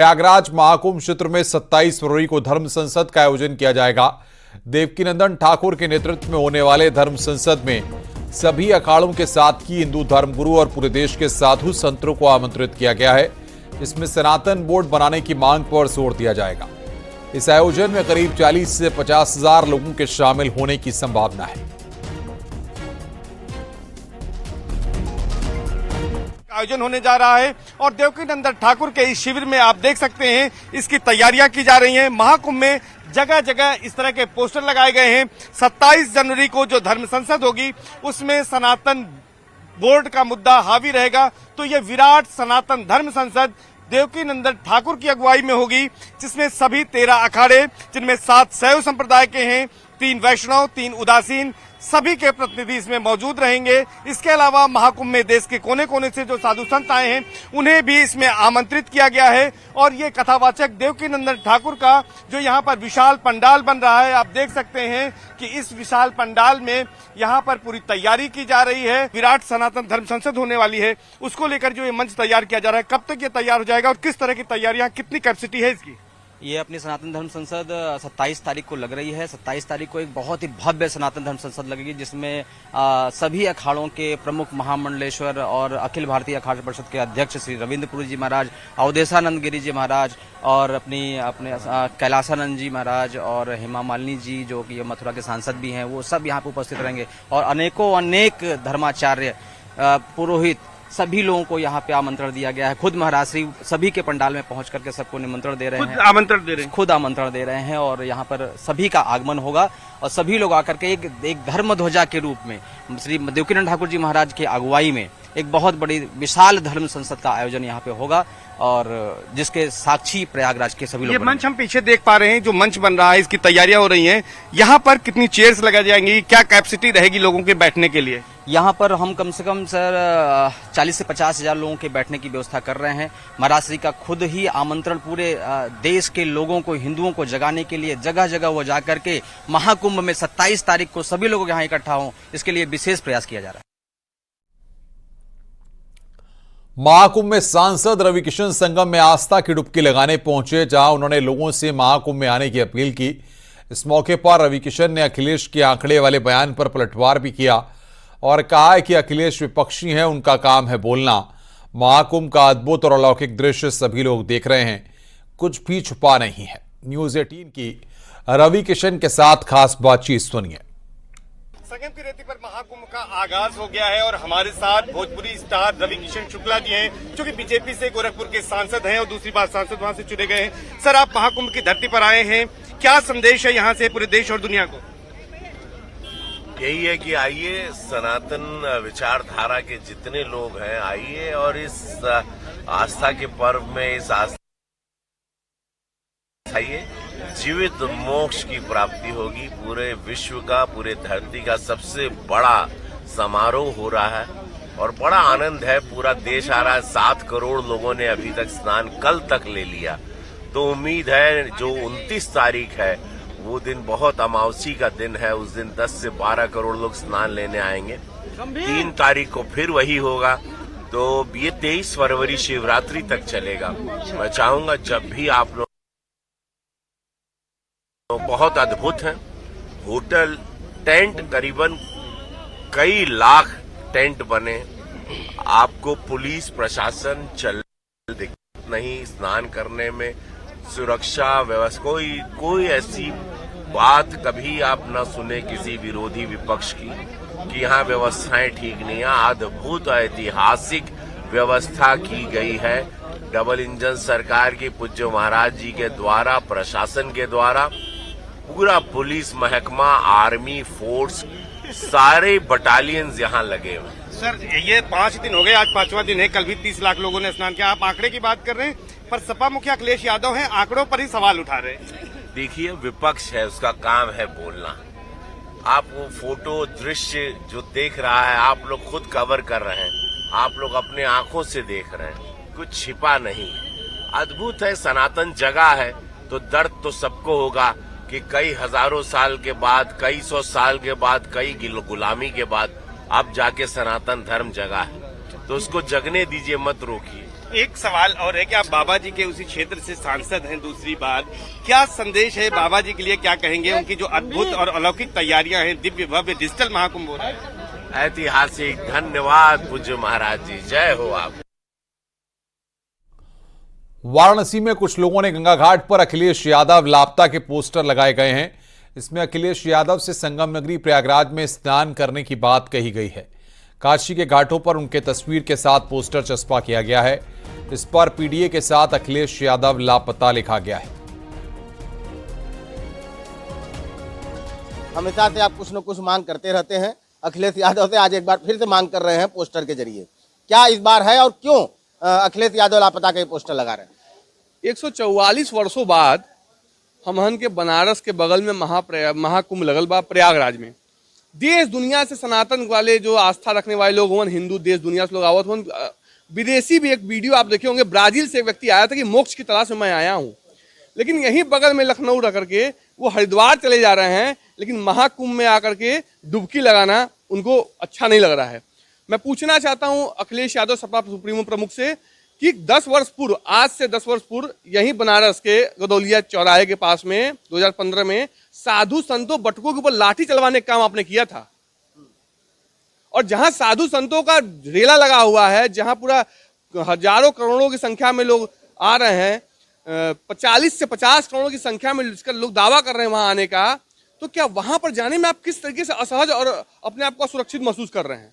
प्रयागराज महाकुंभ क्षेत्र में 27 फरवरी को धर्म संसद का आयोजन किया जाएगा। देवकीनंदन ठाकुर के नेतृत्व में होने वाले धर्म संसद में सभी अखाड़ों के साथ ही हिंदू धर्मगुरु और पूरे देश के साधु संतों को आमंत्रित किया गया है। इसमें सनातन बोर्ड बनाने की मांग पर जोर दिया जाएगा। इस आयोजन में करीब 40 से 50 हजार लोगों के शामिल होने की संभावना है। आयोजन होने जा रहा है और देवकीनंदन ठाकुर के इस शिविर में आप देख सकते हैं इसकी तैयारियां की जा रही हैं। महाकुंभ में जगह जगह इस तरह के पोस्टर लगाए गए हैं। 27 जनवरी को जो धर्म संसद होगी उसमें सनातन बोर्ड का मुद्दा हावी रहेगा। तो ये विराट सनातन धर्म संसद देवकीनंदन ठाकुर की अगुवाई में होगी, जिसमें सभी 13 अखाड़े, जिनमें 7 शैव संप्रदाय के हैं, 3 वैष्णव, 3 उदासीन, सभी के प्रतिनिधि इसमें मौजूद रहेंगे। इसके अलावा महाकुंभ में देश के कोने कोने से जो साधु संत आए हैं उन्हें भी इसमें आमंत्रित किया गया है। और ये कथावाचक देवकीनंदन ठाकुर का जो यहाँ पर विशाल पंडाल बन रहा है, आप देख सकते हैं कि इस विशाल पंडाल में यहाँ पर पूरी तैयारी की जा रही है। विराट सनातन धर्म संसद होने वाली है, उसको लेकर जो ये मंच तैयार किया जा रहा है, कब तक ये तैयार हो जाएगा और किस तरह की तैयारियां, कितनी कैपेसिटी है इसकी? ये अपनी सनातन धर्म संसद 27 तारीख को लग रही है। 27 तारीख को एक बहुत ही भव्य सनातन धर्म संसद लगेगी, जिसमें सभी अखाड़ों के प्रमुख महामंडलेश्वर और अखिल भारतीय अखाड़ा परिषद के अध्यक्ष श्री रविंद्रपुरी जी महाराज, अवधेशानंद गिरी जी महाराज और अपने कैलासानंद जी महाराज और हेमा मालिनी जी, जो कि मथुरा के सांसद भी हैं, वो सब यहाँ पे उपस्थित रहेंगे। और अनेक धर्माचार्य, पुरोहित, सभी लोगों को यहाँ पे आमंत्रण दिया गया है। खुद महाराज श्री सभी के पंडाल में पहुंच करके सबको निमंत्रण दे रहे हैं, खुद आमंत्रण दे रहे हैं। और यहाँ पर सभी का आगमन होगा और सभी लोग आकर के एक धर्म ध्वजा के रूप में श्री देवकीनंदन ठाकुर जी महाराज की अगुवाई में एक बहुत बड़ी विशाल धर्म संसद का आयोजन यहाँ पे होगा, और जिसके साक्षी प्रयागराज के सभी लोग। ये मंच हम पीछे देख पा रहे हैं, जो मंच बन रहा है, इसकी तैयारियां हो रही हैं। यहाँ पर कितनी चेयर्स लगाई जाएंगी, क्या कैपेसिटी रहेगी लोगों के बैठने के लिए? यहाँ पर हम कम से कम सर 40 से 50 हजार लोगों के बैठने की व्यवस्था कर रहे हैं। महाराज श्री का खुद ही आमंत्रण पूरे देश के लोगों को, हिंदुओं को जगाने के लिए जगह जगह वो जाकर के महाकुंभ में 27 तारीख को सभी लोग यहाँ इकट्ठा हों, इसके लिए विशेष प्रयास किया जा रहा है। महाकुंभ में सांसद रविकिशन संगम में आस्था की डुबकी लगाने पहुंचे, जहां उन्होंने लोगों से महाकुंभ में आने की अपील की। इस मौके पर रविकिशन ने अखिलेश के आंकड़े वाले बयान पर पलटवार भी किया और कहा है कि अखिलेश विपक्षी हैं, उनका काम है बोलना। महाकुंभ का अद्भुत और अलौकिक दृश्य सभी लोग देख रहे हैं, कुछ भी छुपा नहीं है। न्यूज 18 की रविकिशन के साथ खास बातचीत सुनिए। संगम की रेती पर महाकुंभ का आगाज हो गया है और हमारे साथ भोजपुरी स्टार रविकिशन शुक्ला जी हैं, जो कि बीजेपी से गोरखपुर के सांसद हैं और दूसरी बार सांसद वहां से चुने गए हैं। सर, आप महाकुंभ की धरती पर आए हैं, क्या संदेश है यहाँ से पूरे देश और दुनिया को? यही है कि आइए, सनातन विचारधारा के जितने लोग हैं आइए और इस आस्था के पर्व में इस आस्था आइए, जीवित मोक्ष की प्राप्ति होगी। पूरे विश्व का, पूरे धरती का सबसे बड़ा समारोह हो रहा है और बड़ा आनंद है। पूरा देश आ रहा है। 7 करोड़ लोगों ने अभी तक स्नान कल तक ले लिया, तो उम्मीद है जो 29 तारीख है वो दिन बहुत अमावसी का दिन है। उस दिन 10 से 12 करोड़ लोग स्नान लेने आएंगे। 3 तारीख को फिर वही होगा, तो ये 23 फरवरी शिवरात्रि तक चलेगा। मैं चाहूंगा जब भी आप लोग, तो बहुत अद्भुत है। होटल, टेंट, करीबन कई लाख टेंट बने। आपको पुलिस प्रशासन चल दिक्कत नहीं स्नान करने में, सुरक्षा व्यवस्था, कोई ऐसी बात कभी आप न सुने किसी विरोधी विपक्ष की कि यहाँ व्यवस्थाएं ठीक नहीं है। अद्भुत ऐतिहासिक व्यवस्था की गई है डबल इंजन सरकार की पूज्य महाराज जी के द्वारा, प्रशासन के द्वारा। पूरा पुलिस महकमा, आर्मी फोर्स, सारे बटालियंस यहाँ लगे हुए। सर, ये 5 दिन हो गए, आज 5वां दिन है। कल भी 30 लाख लोगों ने स्नान किया। आप आंकड़े की बात कर रहे हैं, पर सपा मुखिया अखिलेश यादव हैं, आंकड़ों पर ही सवाल उठा रहे हैं। देखिए, विपक्ष है, उसका काम है बोलना। आप वो फोटो, दृश्य जो देख रहा है, आप लोग खुद कवर कर रहे हैं, आप लोग अपने आंखों से देख रहे हैं, कुछ छिपा नहीं। अद्भुत है, सनातन जगह है, तो दर्द तो सबको होगा कि कई हजारों साल के बाद, कई 100 साल के बाद, कई गुलामी के बाद अब जाके सनातन धर्म जगा है, तो उसको जगने दीजिए, मत रोकिए। एक सवाल और है कि आप बाबा जी के उसी क्षेत्र से सांसद हैं दूसरी बार, क्या संदेश है बाबा जी के लिए, क्या कहेंगे? उनकी जो अद्भुत और अलौकिक तैयारियां हैं, दिव्य भव्य डिजिटल महाकुंभ हो रहा है। ऐतिहासिक, धन्यवाद पूज्य महाराज जी, जय हो आप। वाराणसी में कुछ लोगों ने गंगा घाट पर अखिलेश यादव लापता के पोस्टर लगाए गए हैं। इसमें अखिलेश यादव से संगम नगरी प्रयागराज में स्नान करने की बात कही गई है। काशी के घाटों पर उनके तस्वीर के साथ पोस्टर चस्पा किया गया है। इस पर पीडीए के साथ अखिलेश यादव लापता लिखा गया है। हमेशा से आप कुछ न कुछ मांग करते रहते हैं, अखिलेश यादव से आज एक बार फिर से मांग कर रहे हैं पोस्टर के जरिए। क्या इस बार है और क्यों अखिलेश यादव लापता के पोस्टर लगा रहे हैं? 144 वर्षों बाद हमहन के बनारस के बगल में महाकुंभ लगल बा प्रयागराज में। देश दुनिया से सनातन वाले जो आस्था रखने वाले लोग हों, हिंदू देश दुनिया से लोग आवत हों, विदेशी भी। एक वीडियो आप देखे होंगे, ब्राजील से एक व्यक्ति आया था कि मोक्ष की तलाश में मैं आया हूँ, लेकिन यहीं बगल में लखनऊ रह करके वो हरिद्वार चले जा रहे हैं, लेकिन महाकुंभ में आकर के डुबकी लगाना उनको अच्छा नहीं लग रहा है। मैं पूछना चाहता हूं अखिलेश यादव सपा सुप्रीमो प्रमुख से कि 10 वर्ष पूर्व, आज से 10 वर्ष पूर्व यहीं बनारस के गदौलिया चौराहे के पास में 2015 में साधु संतों बटुकों के ऊपर लाठी चलवाने का काम आपने किया था, और जहां साधु संतों का रेला लगा हुआ है, जहां पूरा हजारों करोड़ों की संख्या में लोग आ रहे हैं, 40 से 50 करोड़ की संख्या में जिसका लोग दावा कर रहे हैं वहां आने का, तो क्या वहां पर जाने में आप किस तरीके से असहज और अपने आप को सुरक्षित महसूस कर रहे हैं?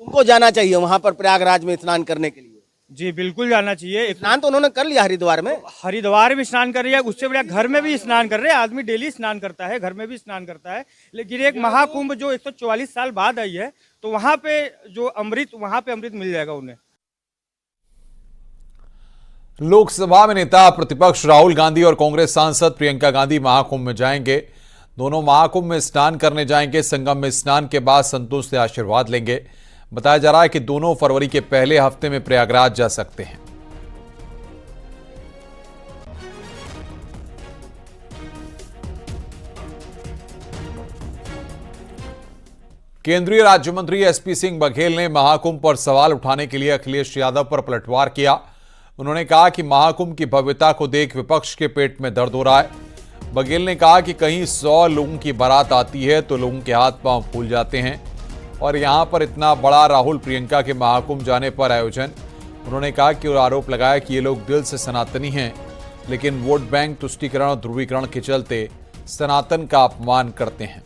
उनको जाना चाहिए वहां पर प्रयागराज में स्नान करने के लिए। जी बिल्कुल जाना चाहिए। स्नान तो उन्होंने कर लिया हरिद्वार में, हरिद्वार भी स्नान कर रही है, उससे बढ़िया घर में भी स्नान कर रहे हैं। आदमी डेली स्नान करता है, घर में भी स्नान करता है, लेकिन एक महाकुंभ जो 144 साल बाद आई है, तो वहां पे जो अमृत, वहां पे अमृत मिल जाएगा उन्हें। लोकसभा में नेता प्रतिपक्ष राहुल गांधी और कांग्रेस सांसद प्रियंका गांधी महाकुंभ में जाएंगे। दोनों महाकुंभ में स्नान करने जाएंगे। संगम में स्नान के बाद संतों से आशीर्वाद लेंगे। बताया जा रहा है कि दोनों फरवरी के पहले हफ्ते में प्रयागराज जा सकते हैं। केंद्रीय राज्य मंत्री एसपी सिंह बघेल ने महाकुंभ पर सवाल उठाने के लिए अखिलेश यादव पर पलटवार किया। उन्होंने कहा कि महाकुंभ की भव्यता को देख विपक्ष के पेट में दर्द हो रहा है। बघेल ने कहा कि कहीं 100 लोगों की बारात आती है तो लोगों के हाथ पांव फूल जाते हैं, और यहां पर इतना बड़ा राहुल प्रियंका के महाकुंभ जाने पर आयोजन। उन्होंने कहा कि आरोप लगाया कि ये लोग दिल से सनातनी हैं, लेकिन वोट बैंक तुष्टीकरण और ध्रुवीकरण के चलते सनातन का अपमान करते हैं।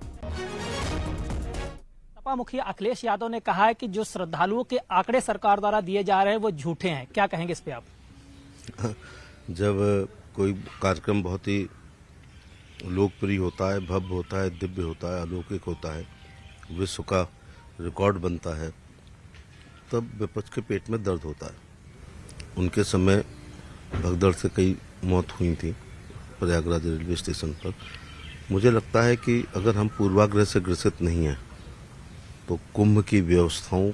सपा मुखिया अखिलेश यादव ने कहा है कि जो श्रद्धालुओं के आंकड़े सरकार द्वारा दिए जा रहे हैं वो झूठे हैं। क्या कहेंगे इस पे आप? जब कोई कार्यक्रम बहुत ही लोकप्रिय होता है, भव्य होता है, दिव्य होता है, अलौकिक होता है, विश्व का रिकॉर्ड बनता है, तब विपक्ष के पेट में दर्द होता है। उनके समय भगदड़ से कई मौत हुई थी प्रयागराज रेलवे स्टेशन पर। मुझे लगता है कि अगर हम पूर्वाग्रह से ग्रसित नहीं हैं तो कुंभ की व्यवस्थाओं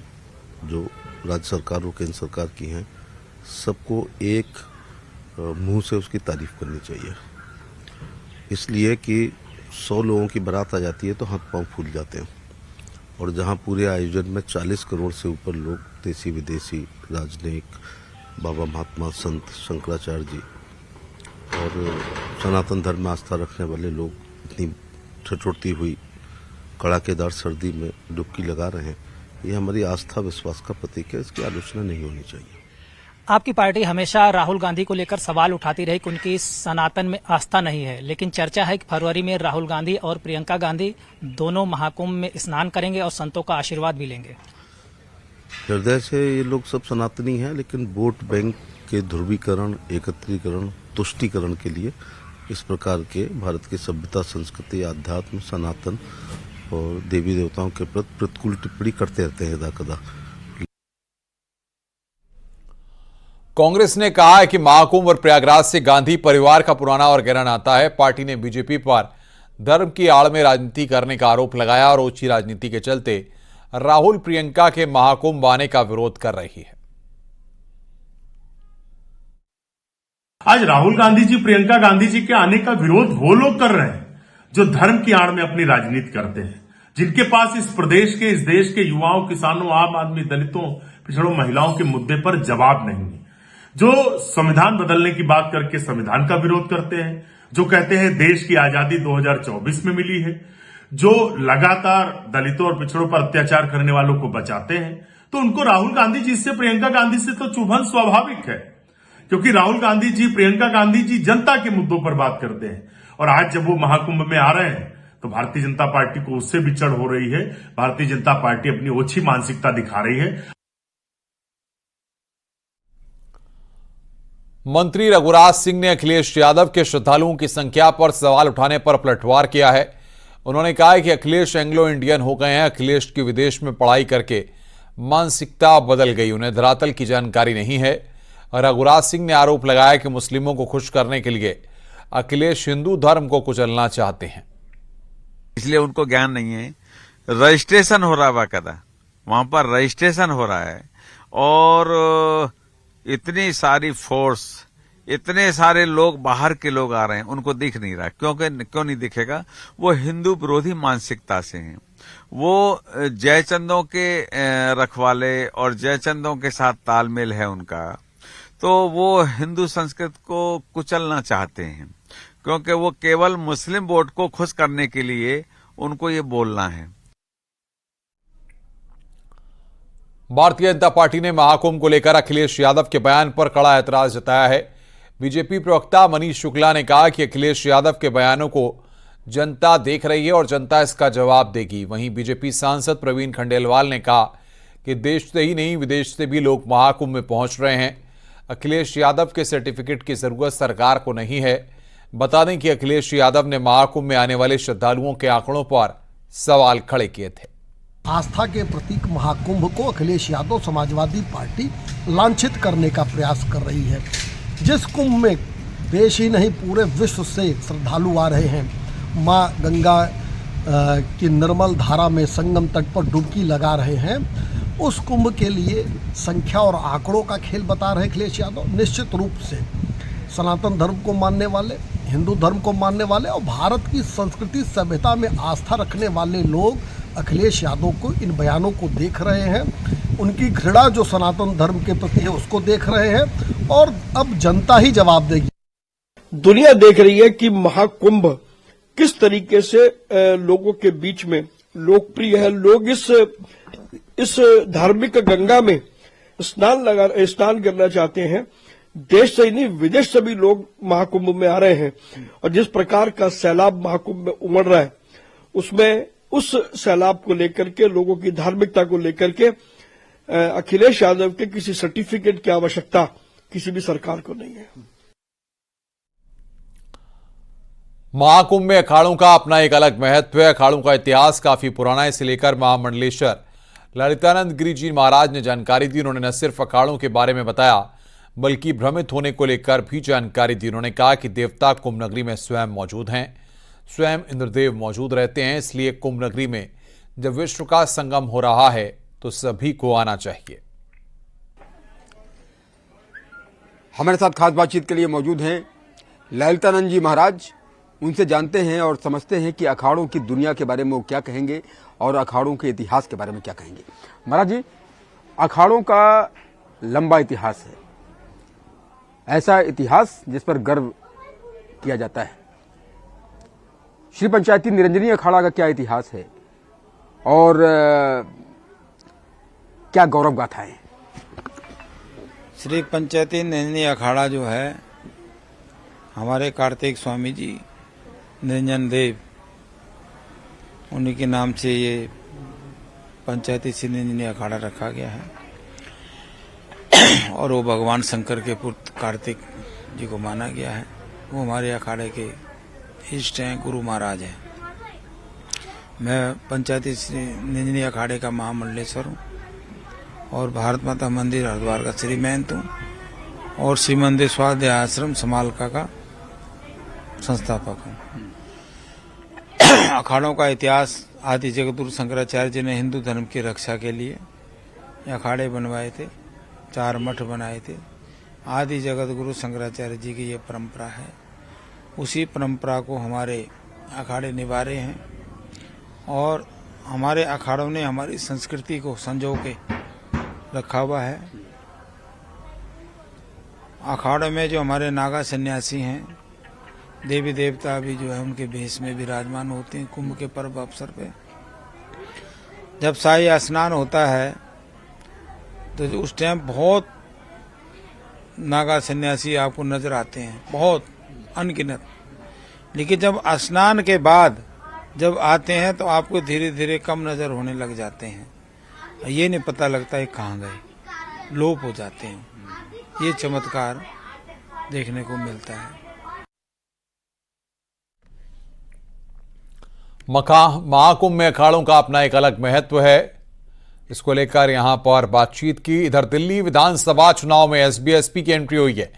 जो राज्य सरकार और केंद्र सरकार की हैं, सबको एक मुंह से उसकी तारीफ करनी चाहिए। इसलिए कि 100 लोगों की बारात आ जाती है तो हाथ पांव फूल जाते हैं, और जहां पूरे आयोजन में 40 करोड़ से ऊपर लोग, देसी विदेशी, राजनयिक, बाबा महात्मा संत शंकराचार्य जी और सनातन धर्म में आस्था रखने वाले लोग इतनी ठिठुरती हुई कड़ाकेदार सर्दी में डुबकी लगा रहे हैं, ये हमारी आस्था विश्वास का प्रतीक है। इसकी आलोचना नहीं होनी चाहिए। आपकी पार्टी हमेशा राहुल गांधी को लेकर सवाल उठाती रही कि उनकी सनातन में आस्था नहीं है, लेकिन चर्चा है कि फरवरी में राहुल गांधी और प्रियंका गांधी दोनों महाकुंभ में स्नान करेंगे और संतों का आशीर्वाद भी लेंगे। हृदय से ये लोग सब सनातनी हैं, लेकिन वोट बैंक के ध्रुवीकरण, एकत्रीकरण, तुष्टीकरण के लिए इस प्रकार के भारत की सभ्यता, संस्कृति, आध्यात्म, सनातन और देवी देवताओं के प्रति प्रतिकूल टिप्पणी करते रहते हैं यदा कदा। कांग्रेस ने कहा है कि महाकुंभ और प्रयागराज से गांधी परिवार का पुराना और गहरा नाता है। पार्टी ने बीजेपी पर धर्म की आड़ में राजनीति करने का आरोप लगाया और ओछी राजनीति के चलते राहुल प्रियंका के महाकुंभ आने का विरोध कर रही है। आज राहुल गांधी जी, प्रियंका गांधी जी के आने का विरोध वो लोग कर रहे हैं जो धर्म की आड़ में अपनी राजनीति करते हैं, जिनके पास इस प्रदेश के, इस देश के युवाओं, किसानों, आम आदमी, दलितों, पिछड़ों, महिलाओं के मुद्दे पर जवाब नहीं है। जो संविधान बदलने की बात करके संविधान का विरोध करते हैं, जो कहते हैं देश की आजादी 2024 में मिली है, जो लगातार दलितों और पिछड़ों पर अत्याचार करने वालों को बचाते हैं, तो उनको राहुल गांधी जी से, प्रियंका गांधी से तो चुभन स्वाभाविक है, क्योंकि राहुल गांधी जी, प्रियंका गांधी जी जनता के मुद्दों पर बात करते हैं। और आज जब वो महाकुंभ में आ रहे हैं तो भारतीय जनता पार्टी को उससे भी चढ़ हो रही है। भारतीय जनता पार्टी अपनी ओछी मानसिकता दिखा रही है। मंत्री रघुराज सिंह ने अखिलेश यादव के श्रद्धालुओं की संख्या पर सवाल उठाने पर पलटवार किया है। उन्होंने कहा है कि अखिलेश एंग्लो इंडियन हो गए हैं। अखिलेश की विदेश में पढ़ाई करके मानसिकता बदल गई, उन्हें धरातल की जानकारी नहीं है। रघुराज सिंह ने आरोप लगाया कि मुस्लिमों को खुश करने के लिए अखिलेश हिंदू धर्म को कुचलना चाहते हैं, इसलिए उनको ज्ञान नहीं है। रजिस्ट्रेशन हो रहा है, बाकायदा वहां पर रजिस्ट्रेशन हो रहा है, और इतनी सारी फोर्स, इतने सारे लोग, बाहर के लोग आ रहे हैं, उनको दिख नहीं रहा। क्यों नहीं दिखेगा? वो हिंदू विरोधी मानसिकता से हैं। वो जयचंदों के रखवाले और जयचंदों के साथ तालमेल है उनका, तो वो हिंदू संस्कृति को कुचलना चाहते हैं, क्योंकि वो केवल मुस्लिम वोट को खुश करने के लिए उनको ये बोलना है। भारतीय जनता पार्टी ने महाकुंभ को लेकर अखिलेश यादव के बयान पर कड़ा ऐतराज जताया है। बीजेपी प्रवक्ता मनीष शुक्ला ने कहा कि अखिलेश यादव के बयानों को जनता देख रही है और जनता इसका जवाब देगी। वहीं बीजेपी सांसद प्रवीण खंडेलवाल ने कहा कि देश से ही नहीं, विदेश से भी लोग महाकुंभ में पहुंच रहे हैं। अखिलेश यादव के सर्टिफिकेट की जरूरत सरकार को नहीं है। बता दें कि अखिलेश यादव ने महाकुंभ में आने वाले श्रद्धालुओं के आंकड़ों पर सवाल खड़े किए थे। आस्था के प्रतीक महाकुंभ को अखिलेश यादव समाजवादी पार्टी लांछित करने का प्रयास कर रही है। जिस कुंभ में देश ही नहीं पूरे विश्व से श्रद्धालु आ रहे हैं, मां गंगा की निर्मल धारा में संगम तट पर डुबकी लगा रहे हैं, उस कुंभ के लिए संख्या और आंकड़ों का खेल बता रहे अखिलेश यादव। निश्चित रूप से सनातन धर्म को मानने वाले, हिंदू धर्म को मानने वाले और भारत की संस्कृति सभ्यता में आस्था रखने वाले लोग अखिलेश यादव को, इन बयानों को देख रहे हैं। उनकी घृणा जो सनातन धर्म के प्रति है उसको देख रहे हैं, और अब जनता ही जवाब देगी। दुनिया देख रही है कि महाकुंभ किस तरीके से लोगों के बीच में लोकप्रिय है। लोग इस धार्मिक गंगा में स्नान करना चाहते हैं। देश से ही नहीं, विदेश से भी लोग महाकुंभ में आ रहे हैं, और जिस प्रकार का सैलाब महाकुंभ में उमड़ रहा है, उसमें उस सैलाब को लेकर के, लोगों की धार्मिकता को लेकर के अखिलेश यादव के किसी सर्टिफिकेट की आवश्यकता किसी भी सरकार को नहीं है। महाकुंभ में अखाड़ों का अपना एक अलग महत्व है। अखाड़ों का इतिहास काफी पुराना है। इसे लेकर महामंडलेश्वर ललितानंद गिरी जी महाराज ने जानकारी दी। उन्होंने न सिर्फ अखाड़ों के बारे में बताया, बल्कि भ्रमित होने को लेकर भी जानकारी दी। उन्होंने कहा कि देवता कुंभ नगरी में स्वयं मौजूद हैं, स्वयं इंद्रदेव मौजूद रहते हैं। इसलिए कुंभ नगरी में जब विश्व का संगम हो रहा है तो सभी को आना चाहिए। हमारे साथ खास बातचीत के लिए मौजूद हैं ललितानंद जी महाराज। उनसे जानते हैं और समझते हैं कि अखाड़ों की दुनिया के बारे में वो क्या कहेंगे और अखाड़ों के इतिहास के बारे में क्या कहेंगे। महाराज जी, अखाड़ों का लंबा इतिहास है, ऐसा इतिहास जिस पर गर्व किया जाता है। श्री पंचायती निरंजनी अखाड़ा का क्या इतिहास है और क्या गौरव गाथा है? श्री पंचायती निरंजनी अखाड़ा जो है, हमारे कार्तिक स्वामी जी निरंजन देव, उन्हीं के नाम से ये पंचायती श्री निरंजनी अखाड़ा रखा गया है। और वो भगवान शंकर के पुत्र कार्तिक जी को माना गया है। वो हमारे अखाड़े के इष्ट हैं, गुरु महाराज हैं। मैं पंचायती श्री निरंजनी अखाड़े का महामंडलेश्वर हूँ और भारत माता मंदिर हरिद्वार का श्री महंत हूँ और श्री मंदिर स्वाध्याय आश्रम समालका का संस्थापक हूँ। अखाड़ों का इतिहास, आदि जगतगुरु शंकराचार्य जी ने हिंदू धर्म की रक्षा के लिए अखाड़े बनवाए थे, 4 मठ बनाए थे। आदि जगतगुरु शंकराचार्य जी की ये परंपरा है। उसी परंपरा को हमारे अखाड़े निभा रहे हैं और हमारे अखाड़ों ने हमारी संस्कृति को संजो के रखा हुआ है। अखाड़े में जो हमारे नागा सन्यासी हैं, देवी देवता भी जो है उनके भेष में विराजमान होते हैं। कुंभ के पर्व अवसर पे जब शाही स्नान होता है तो उस टाइम बहुत नागा सन्यासी आपको नजर आते हैं, बहुत अनगिनत। लेकिन जब स्नान के बाद जब आते हैं तो आपको धीरे धीरे कम नजर होने लग जाते हैं। ये नहीं पता लगता है कहाँ गए, लोप हो जाते हैं। ये चमत्कार देखने को मिलता है। महाकुंभ में अखाड़ों का अपना एक अलग महत्व है। इसको लेकर यहां पर बातचीत की। इधर दिल्ली विधानसभा चुनाव में एसबीएसपी की एंट्री हुई है।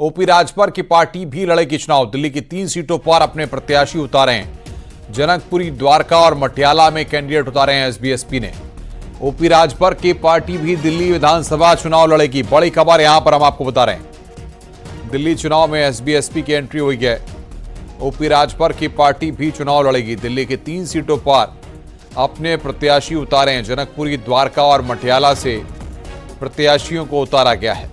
ओपी राजभर की पार्टी भी लड़ेगी चुनाव। दिल्ली की 3 सीटों पर अपने प्रत्याशी उतारे हैं। जनकपुरी, द्वारका और मटियाला में कैंडिडेट उतारे हैं एसबीएसपी ने। ओपी राजभर की पार्टी भी दिल्ली विधानसभा चुनाव लड़ेगी। बड़ी खबर यहां पर हम आपको बता रहे हैं। दिल्ली चुनाव में एसबीएसपी की एंट्री हुई है। ओपी राजभर की पार्टी भी चुनाव लड़ेगी। दिल्ली की 3 सीटों पर अपने प्रत्याशी उतारे हैं। जनकपुरी, द्वारका और मटियाला से प्रत्याशियों को उतारा गया है।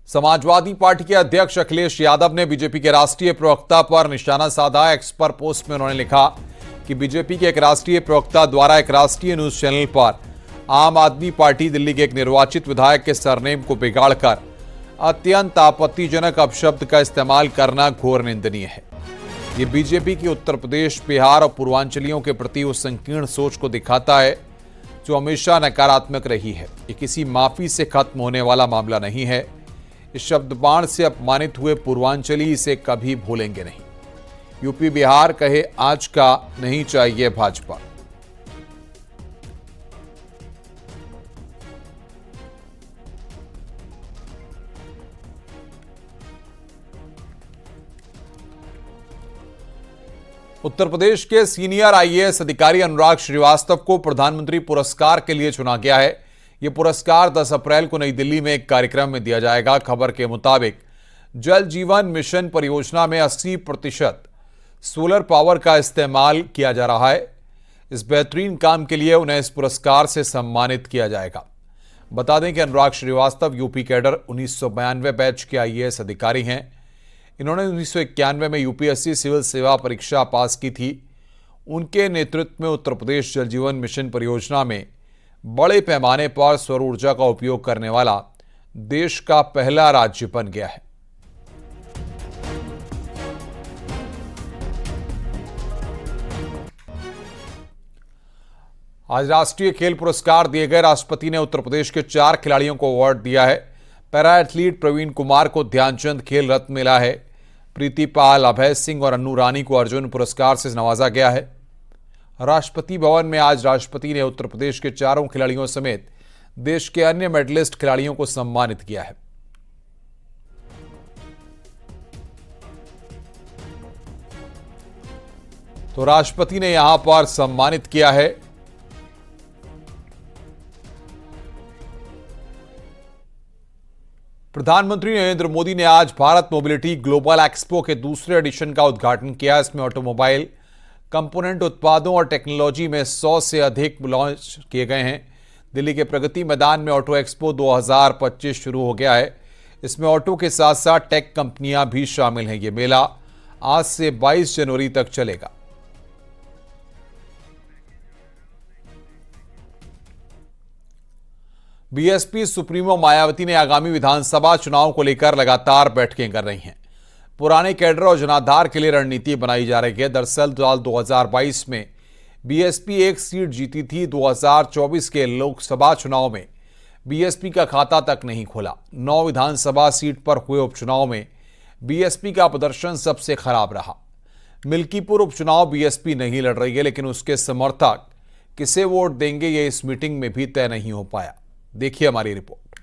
समाजवादी पार्टी के अध्यक्ष अखिलेश यादव ने बीजेपी के राष्ट्रीय प्रवक्ता पर निशाना साधा। एक्स पर पोस्ट में उन्होंने लिखा कि बीजेपी के एक राष्ट्रीय प्रवक्ता द्वारा एक राष्ट्रीय न्यूज चैनल पर आम आदमी पार्टी दिल्ली के एक निर्वाचित विधायक के सरनेम को बिगाड़कर अत्यंत आपत्तिजनक अपशब्द का इस्तेमाल करना घोर निंदनीय है। ये बीजेपी की उत्तर प्रदेश, बिहार और पूर्वांचलियों के प्रति उस संकीर्ण सोच को दिखाता है जो हमेशा नकारात्मक रही है। ये किसी माफी से खत्म होने वाला मामला नहीं है। इस शब्द बाण से अपमानित हुए पूर्वांचली इसे कभी भूलेंगे नहीं। यूपी बिहार कहे आज का नहीं चाहिए भाजपा। उत्तर प्रदेश के सीनियर आईएएस अधिकारी अनुराग श्रीवास्तव को प्रधानमंत्री पुरस्कार के लिए चुना गया है। यह पुरस्कार 10 अप्रैल को नई दिल्ली में एक कार्यक्रम में दिया जाएगा। खबर के मुताबिक जल जीवन मिशन परियोजना में 80% सोलर पावर का इस्तेमाल किया जा रहा है। इस बेहतरीन काम के लिए उन्हें इस पुरस्कार से सम्मानित किया जाएगा। बता दें कि अनुराग श्रीवास्तव यूपी कैडर 1992 बैच के आईएएस अधिकारी हैं। इन्होंने 1991 में यूपीएससी सिविल सेवा परीक्षा पास की थी। उनके नेतृत्व में उत्तर प्रदेश जल जीवन मिशन परियोजना में बड़े पैमाने पर सौर ऊर्जा का उपयोग करने वाला देश का पहला राज्य बन गया है। आज राष्ट्रीय खेल पुरस्कार दिए गए। राष्ट्रपति ने उत्तर प्रदेश के 4 खिलाड़ियों को अवार्ड दिया है। पैरा एथलीट प्रवीण कुमार को ध्यानचंद खेल रत्न मिला है। प्रीति पाल, अभय सिंह और अन्नू रानी को अर्जुन पुरस्कार से नवाजा गया है। राष्ट्रपति भवन में आज राष्ट्रपति ने उत्तर प्रदेश के 4 खिलाड़ियों समेत देश के अन्य मेडलिस्ट खिलाड़ियों को सम्मानित किया है। तो राष्ट्रपति ने यहां पर सम्मानित किया है। प्रधानमंत्री नरेंद्र मोदी ने आज भारत मोबिलिटी ग्लोबल एक्सपो के दूसरे एडिशन का उद्घाटन किया। इसमें ऑटोमोबाइल कंपोनेंट उत्पादों और टेक्नोलॉजी में 100 से अधिक लॉन्च किए गए हैं। दिल्ली के प्रगति मैदान में ऑटो एक्सपो 2025 शुरू हो गया है। इसमें ऑटो के साथ साथ टेक कंपनियां भी शामिल हैं। ये मेला आज से 22 जनवरी तक चलेगा। बीएसपी सुप्रीमो मायावती ने आगामी विधानसभा चुनाव को लेकर लगातार बैठकें कर रही हैं। पुराने कैडर और जनाधार के लिए रणनीति बनाई जा रही है। दरअसल साल 2022 में बीएसपी 1 सीट जीती थी। 2024 के लोकसभा चुनाव में बीएसपी का खाता तक नहीं खोला। 9 विधानसभा सीट पर हुए उपचुनाव में बीएसपी का प्रदर्शन सबसे खराब रहा। मिल्कीपुर उपचुनाव बीएसपी नहीं लड़ रही है, लेकिन उसके समर्थक किसे वोट देंगे ये इस मीटिंग में भी तय नहीं हो पाया। देखिए हमारी रिपोर्ट।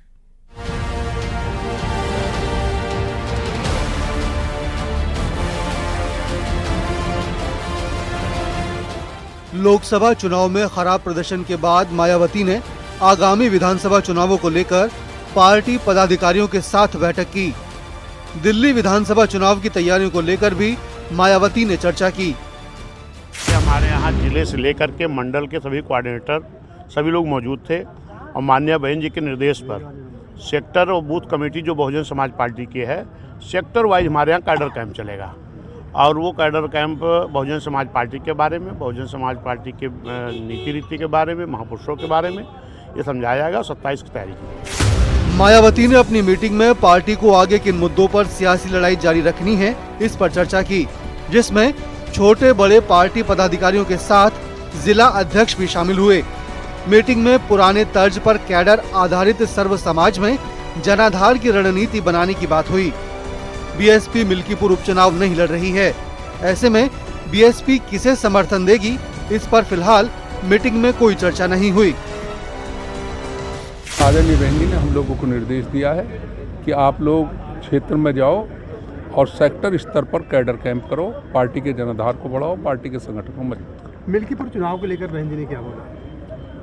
लोकसभा चुनाव में खराब प्रदर्शन के बाद मायावती ने आगामी विधानसभा चुनावों को लेकर पार्टी पदाधिकारियों के साथ बैठक की। दिल्ली विधानसभा चुनाव की तैयारियों को लेकर भी मायावती ने चर्चा की। हमारे यहाँ जिले से लेकर के मंडल के सभी कोऑर्डिनेटर सभी लोग मौजूद थे और माननीय बहन जी के निर्देश पर सेक्टर और बूथ कमेटी जो बहुजन समाज पार्टी की है, सेक्टर वाइज हमारे यहाँ कैडर कैंप चलेगा और वो cadre camp Bahujan Samaj party के बारे में, बहुजन समाज पार्टी के नीति रीति के बारे में, महापुरुषों के बारे में ये समझाया जाएगा। 27 की तारीख में मायावती ने अपनी मीटिंग में पार्टी को आगे किन मुद्दों पर सियासी लड़ाई जारी रखनी है इस पर चर्चा की, जिसमें छोटे बड़े पार्टी पदाधिकारियों के साथ जिला अध्यक्ष भी शामिल हुए। मीटिंग में पुराने तर्ज पर कैडर आधारित सर्व समाज में जनाधार की रणनीति बनाने की बात हुई। बीएसपी मिल्कीपुर उपचुनाव नहीं लड़ रही है, ऐसे में बीएसपी किसे समर्थन देगी, इस पर फिलहाल मीटिंग में कोई चर्चा नहीं हुई। आदरणीय बहन जी ने हम लोगों को निर्देश दिया है कि आप लोग क्षेत्र में जाओ और सेक्टर स्तर पर कैडर कैंप करो, पार्टी के जनाधार को बढ़ाओ, पार्टी के संगठन को मजबूत करो। मिल्कीपुर चुनाव को लेकर बहन जी ने क्या बोला?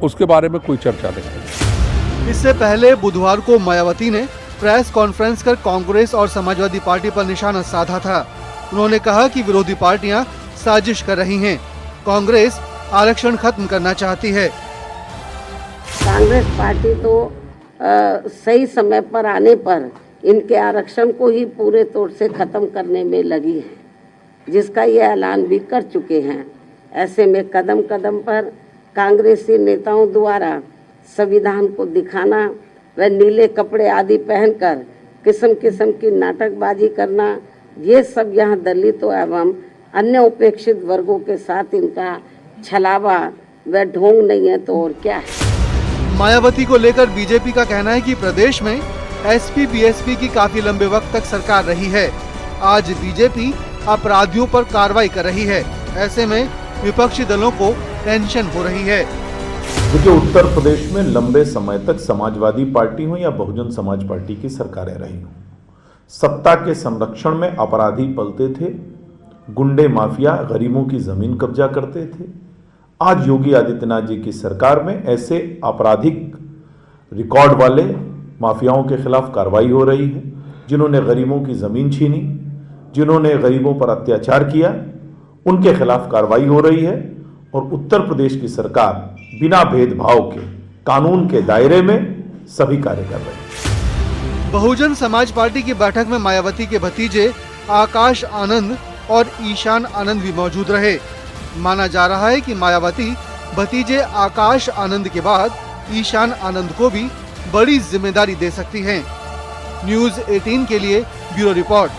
उसके बारे में कोई चर्चा नहीं। इससे पहले बुधवार को मायावती ने प्रेस कॉन्फ्रेंस कर कांग्रेस और समाजवादी पार्टी पर निशाना साधा था। उन्होंने कहा कि विरोधी पार्टियां साजिश कर रही हैं, कांग्रेस आरक्षण खत्म करना चाहती है। कांग्रेस पार्टी तो सही समय पर आने पर इनके आरक्षण को ही पूरे तौर से खत्म करने में लगी है, जिसका ये ऐलान भी कर चुके हैं। ऐसे में कदम कदम पर कांग्रेसी नेताओं द्वारा संविधान को दिखाना व नीले कपड़े आदि पहनकर किस्म किस्म की नाटकबाजी करना, ये सब यहाँ दलितों एवं अन्य उपेक्षित वर्गों के साथ इनका छलावा व ढोंग नहीं है तो और क्या है। मायावती को लेकर बीजेपी का कहना है कि प्रदेश में एसपी बीएसपी की काफी लंबे वक्त तक सरकार रही है। आज बीजेपी अपराधियों पर कार्रवाई कर रही है, ऐसे में विपक्षी दलों को टेंशन हो रही है। देखिए, उत्तर प्रदेश में लंबे समय तक समाजवादी पार्टी हो या बहुजन समाज पार्टी की सरकारें रही हो, सत्ता के संरक्षण में अपराधी पलते थे, गुंडे माफिया गरीबों की जमीन कब्जा करते थे। आज योगी आदित्यनाथ जी की सरकार में ऐसे आपराधिक रिकॉर्ड वाले माफियाओं के खिलाफ कार्रवाई हो रही है, जिन्होंने गरीबों की जमीन छीनी, जिन्होंने गरीबों पर अत्याचार किया, उनके खिलाफ कार्रवाई हो रही है। और उत्तर प्रदेश की सरकार बिना भेदभाव के कानून के दायरे में सभी कार्य कर रही है। बहुजन समाज पार्टी की बैठक में मायावती के भतीजे आकाश आनंद और ईशान आनंद भी मौजूद रहे। माना जा रहा है कि मायावती भतीजे आकाश आनंद के बाद ईशान आनंद को भी बड़ी जिम्मेदारी दे सकती हैं। न्यूज़ 18 के लिए ब्यूरो रिपोर्ट।